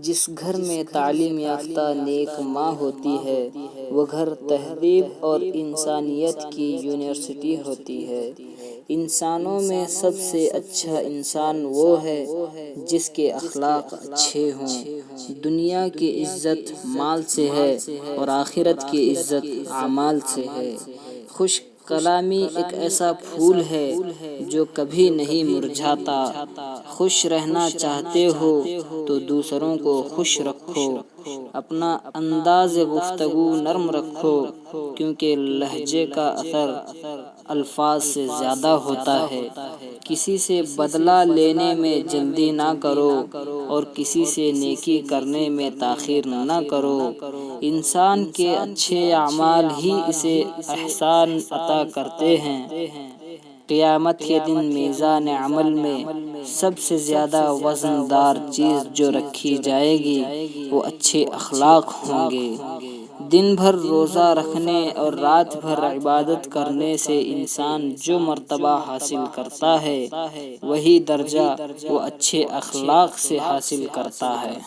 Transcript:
جس گھر میں تعلیم یافتہ نیک ماں ہوتی ہے وہ گھر تہذیب اور انسانیت کی یونیورسٹی ہوتی ہے۔ انسانوں میں سب سے اچھا انسان وہ ہے جس کے اخلاق اچھے ہوں۔ دنیا کی عزت مال سے ہے اور آخرت کی عزت اعمال سے ہے۔ خوش کلامی ایک ایسا پھول ہے جو کبھی نہیں مرجھاتا۔ خوش رہنا چاہتے ہو تو دوسروں کو خوش رکھو۔ اپنا انداز گفتگو نرم رکھو کیونکہ لہجے کا اثر الفاظ سے زیادہ ہوتا ہے۔ کسی سے بدلہ لینے میں جلدی نہ کرو اور کسی سے نیکی کرنے میں تاخیر نہ کرو۔ انسان کے اچھے اعمال ہی اسے احسان عطا کرتے ہیں۔ قیامت کے دن میزان عمل میں سب سے زیادہ وزن دار چیز جو رکھی جائے گی وہ اچھے اخلاق ہوں گے۔ دن بھر روزہ رکھنے اور رات بھر عبادت کرنے سے انسان جو مرتبہ حاصل کرتا ہے وہی درجہ وہ اچھے اخلاق سے حاصل کرتا ہے۔